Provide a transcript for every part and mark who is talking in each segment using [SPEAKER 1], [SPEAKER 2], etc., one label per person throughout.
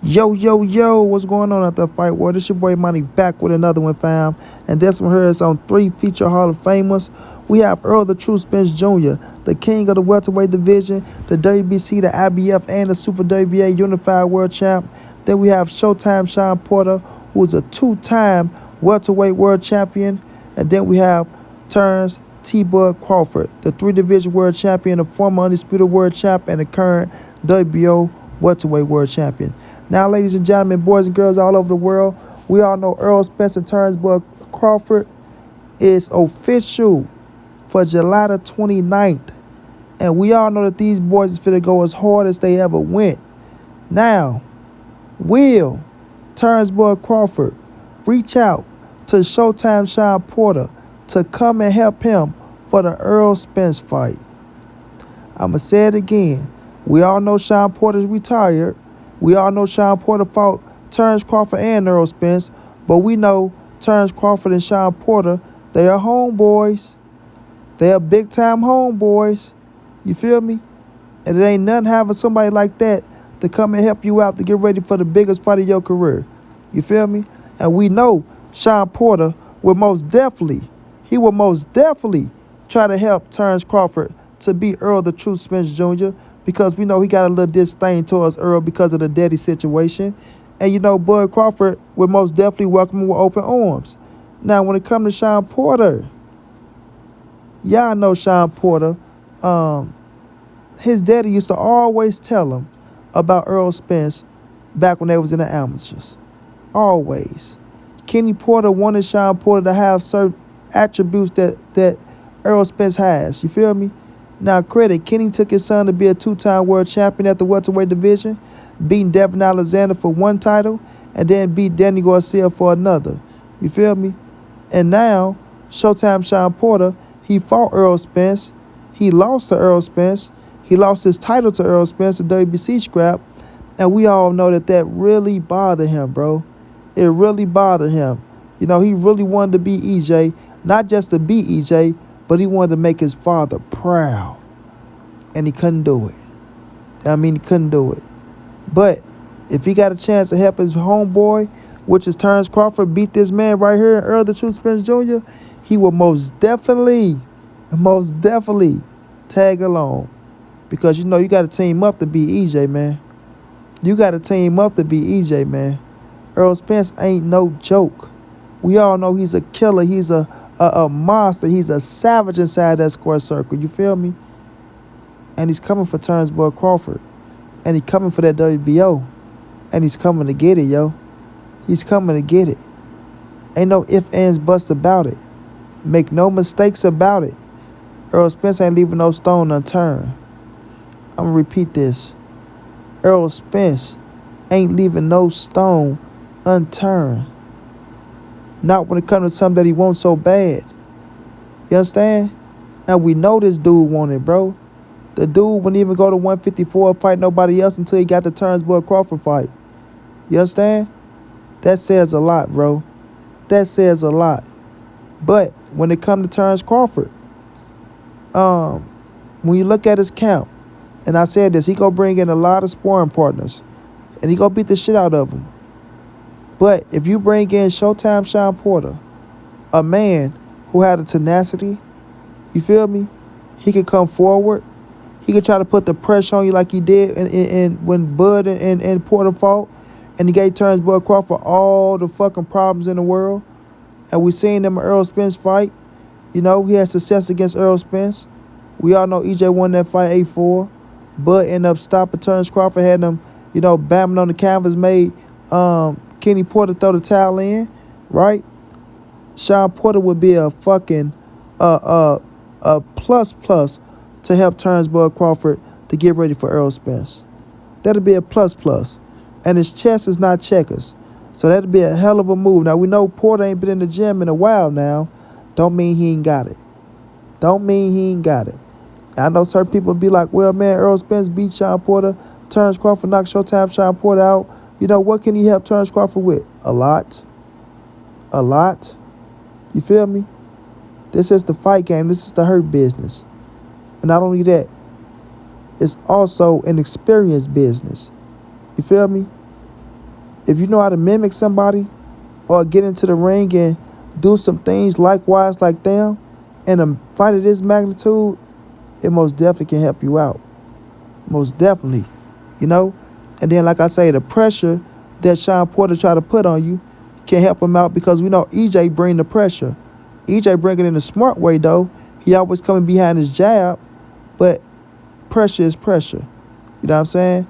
[SPEAKER 1] Yo, yo, yo, what's going on at the Fight World? It's your boy Money back with another one, fam. And this one here is on 3 feature Hall of Famers. We have Errol the True Spence Jr., the king of the welterweight division, the WBC, the IBF, and the Super WBA Unified World Champ. Then we have Showtime Shawn Porter, who is a 2-time welterweight world champion. And then we have Terence T-Bud Crawford, the 3-division world champion, the former undisputed world champ, and the current WBO welterweight world champion. Now, ladies and gentlemen, boys and girls all over the world, we all know Errol Spence and Terence Bud Crawford is official for July the 29th. And we all know that these boys is finna go as hard as they ever went. Now, will Terence Bud Crawford reach out to Showtime Shawn Porter to come and help him for the Errol Spence fight? I'ma say it again. We all know Shawn Porter's retired. We all know Shawn Porter fought Terence Crawford and Errol Spence, but we know Terence Crawford and Shawn Porter, they are homeboys. They are big-time homeboys. You feel me? And it ain't nothing having somebody like that to come and help you out to get ready for the biggest fight of your career. You feel me? And we know Shawn Porter will most definitely try to help Terence Crawford to beat Errol the True Spence Jr., because we know he got a little disdain towards Errol because of the daddy situation. And you know, Bud Crawford would most definitely welcome him with open arms. Now, when it comes to Shawn Porter, y'all know Shawn Porter. His daddy used to always tell him about Errol Spence back when they was in the amateurs. Always. Kenny Porter wanted Shawn Porter to have certain attributes that Errol Spence has. You feel me? Now, credit, Kenny took his son to be a 2-time world champion at the welterweight division, beating Devin Alexander for 1 title, and then beat Danny Garcia for another. You feel me? And now, Showtime Shawn Porter, he fought Errol Spence. He lost to Errol Spence. He lost his title to Errol Spence, the WBC scrap. And we all know that really bothered him, bro. It really bothered him. You know, he really wanted to beat EJ, not just to beat EJ, but he wanted to make his father proud. And he couldn't do it. He couldn't do it. But if he got a chance to help his homeboy, which is Terence Crawford, beat this man right here, Errol the True Spence Jr., he will most definitely tag along. Because, you know, you got to team up to beat EJ, man. You got to team up to beat EJ, man. Errol Spence ain't no joke. We all know he's a killer. He's a monster. He's a savage inside that square circle. You feel me? And he's coming for Terence Bud Crawford. And he's coming for that WBO. And he's coming to get it, yo. He's coming to get it. Ain't no ifs, ands, buts about it. Make no mistakes about it. Errol Spence ain't leaving no stone unturned. I'm going to repeat this. Errol Spence ain't leaving no stone unturned. Not when it comes to something that he wants so bad. You understand? And we know this dude wanted, bro. The dude wouldn't even go to 154 and fight nobody else until he got the Terence Bud Crawford fight. You understand? That says a lot, bro. That says a lot. But when it comes to Terence Crawford, when you look at his camp, and I said this, he gonna bring in a lot of sparring partners, and he gonna beat the shit out of them. But if you bring in Showtime Shawn Porter, a man who had a tenacity, you feel me? He could come forward. He could try to put the pressure on you like he did when Bud and Porter fought, and he gave Terence Bud Crawford all the fucking problems in the world. And we seen him in Errol Spence fight. You know, he had success against Errol Spence. We all know EJ won that fight 8-4. Bud ended up stopping Terence Crawford, had him, you know, bamming on the canvas, made Kenny Porter throw the towel in, right? Shawn Porter would be a fucking plus to help Terence Bud Crawford to get ready for Errol Spence. That'd be a plus. And his chess is not checkers. So that'd be a hell of a move. Now, we know Porter ain't been in the gym in a while now. Don't mean he ain't got it. Don't mean he ain't got it. I know certain people be like, well, man, Errol Spence beat Shawn Porter. Terence Crawford knocked Showtime Shawn Porter out. You know, what can he help Terence Crawford with? A lot. A lot. You feel me? This is the fight game. This is the hurt business. And not only that, it's also an experience business. You feel me? If you know how to mimic somebody or get into the ring and do some things likewise like them in a fight of this magnitude, it most definitely can help you out. Most definitely, you know? And then, like I say, the pressure that Shawn Porter try to put on you can help him out because we know EJ bring the pressure. EJ bring it in a smart way, though. He always coming behind his jab, but pressure is pressure. You know what I'm saying?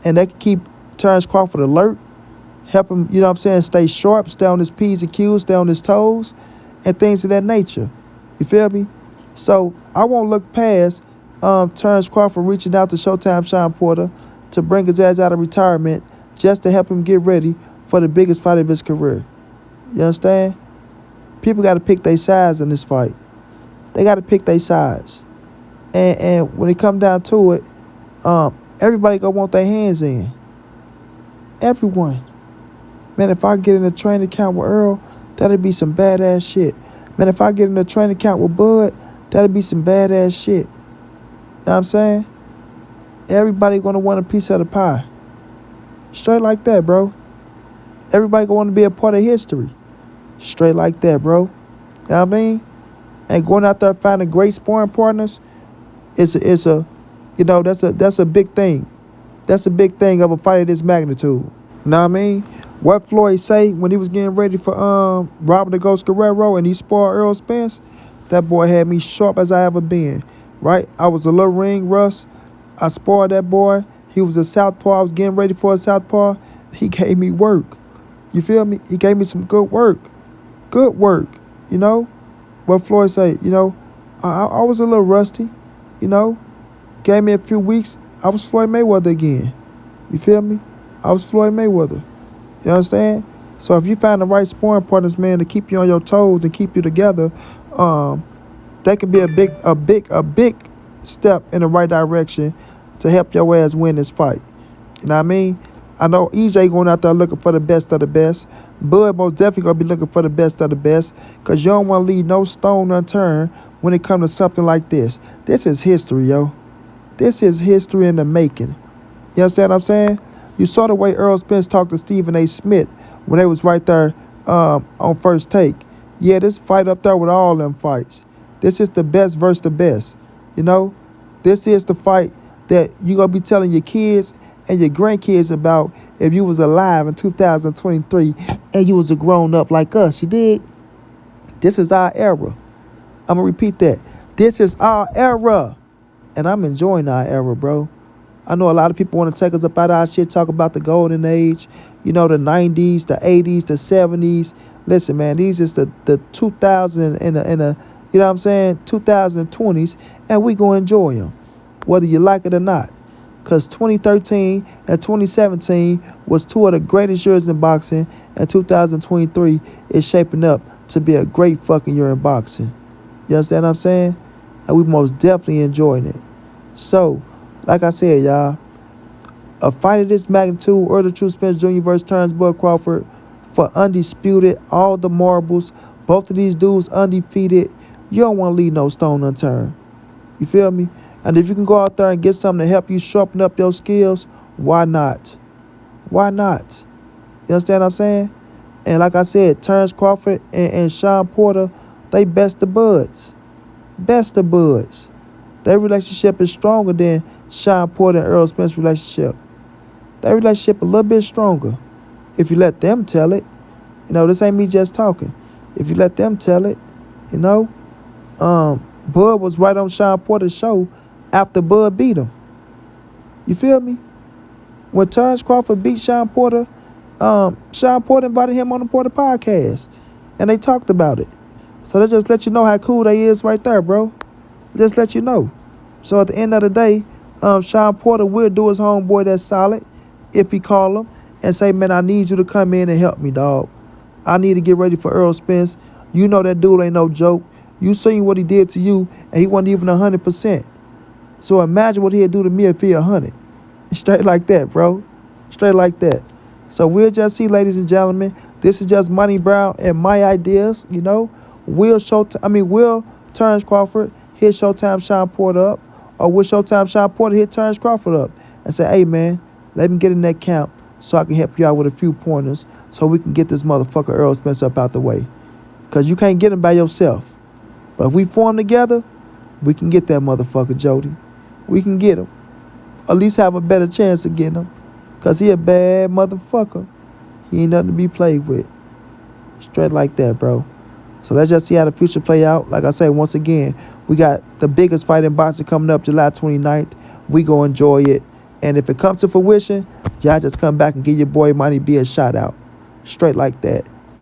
[SPEAKER 1] And that can keep Terence Crawford alert, help him, you know what I'm saying, stay sharp, stay on his P's and Q's, stay on his toes, and things of that nature. You feel me? So I won't look past Terence Crawford reaching out to Showtime Shawn Porter to bring his ass out of retirement just to help him get ready for the biggest fight of his career. You understand? People got to pick their sides in this fight. They got to pick their sides. And when it come down to it, everybody gonna want their hands in. Everyone. Man, if I get in a training camp with Errol, that'd be some badass shit. Man, if I get in a training camp with Bud, that'd be some badass shit. Know what I'm saying? Everybody gonna want a piece of the pie. Straight like that, bro. Everybody gonna want to be a part of history. Straight like that, bro. You know what I mean? And going out there finding great sparring partners, it's a you know, that's a big thing. That's a big thing of a fight of this magnitude. You know what I mean? What Floyd say when he was getting ready for Robert the Ghost Guerrero and he sparred Errol Spence, that boy had me sharp as I ever been. Right? I was a little ring rust. I sparred that boy. He was a southpaw. I was getting ready for a southpaw. He gave me work. You feel me? He gave me some good work. Good work. You know? What Floyd say, you know, I was a little rusty, you know. Gave me a few weeks, I was Floyd Mayweather again. You feel me? I was Floyd Mayweather. You understand? So if you find the right sparring partners, man, to keep you on your toes and keep you together, that could be a big step in the right direction to help your ass win this fight. You know what I mean? I know EJ going out there looking for the best of the best. Bud most definitely going to be looking for the best of the best because you don't want to leave no stone unturned when it comes to something like this. This is history, yo. This is history in the making. You understand what I'm saying? You saw the way Errol Spence talked to Stephen A. Smith when they was right there on First Take. Yeah, this fight up there with all them fights. This is the best versus the best. You know? This is the fight that you going to be telling your kids and your grandkids about if you was alive in 2023 and you was a grown up like us. You dig? This is our era. I'm going to repeat that. This is our era. And I'm enjoying our era, bro. I know a lot of people want to take us up out of our shit, talk about the golden age, you know, the 90s, the 80s, the 70s. Listen, man, these is the 2000 and the you know what I'm saying, 2020s, and we going to enjoy them, whether you like it or not. Because 2013 and 2017 was two of the greatest years in boxing, and 2023 is shaping up to be a great fucking year in boxing. You understand what I'm saying? And we most definitely enjoying it. So, like I said, y'all, a fight of this magnitude, Errol the True Spence Jr. versus Terence Crawford for undisputed, all the marbles, both of these dudes undefeated. You don't want to leave no stone unturned. You feel me? And if you can go out there and get something to help you sharpen up your skills, why not? Why not? You understand what I'm saying? And like I said, Terence Crawford and Shawn Porter, they best of buds. Best of buds. Their relationship is stronger than Shawn Porter and Errol Spence's relationship. Their relationship a little bit stronger. If you let them tell it. You know, this ain't me just talking. If you let them tell it, you know. Bud was right on Shawn Porter's show after Bud beat him. You feel me? When Terence Crawford beat Shawn Porter, Shawn Porter invited him on the Porter podcast. And they talked about it. So they just let you know how cool they is right there, bro. Just let you know. So at the end of the day, Shawn Porter will do his homeboy that's solid if he call him and say, man, I need you to come in and help me, dog. I need to get ready for Errol Spence. You know that dude ain't no joke. You seen what he did to you, and he wasn't even 100%. So imagine what he'd do to me if he 100. Straight like that, bro. Straight like that. So we'll just see, ladies and gentlemen. This is just Money Brown and my ideas, you know. Will Terence Crawford hit Showtime Shawn Porter up, or will Showtime Shawn Porter hit Terence Crawford up and say, hey, man, let me get in that camp. so I can help you out with a few pointers so we can get this motherfucker Errol Spence up out the way. Because you can't get him by yourself. But if we form together, we can get that motherfucker, Jody. We can get him. At least have a better chance of getting him. Because he a bad motherfucker. He ain't nothing to be played with. Straight like that, bro. So let's just see how the future play out. Like I say, once again, we got the biggest fight in boxing coming up July 29th. We go enjoy it. And if it comes to fruition, y'all just come back and give your boy Money B a shout out. Straight like that.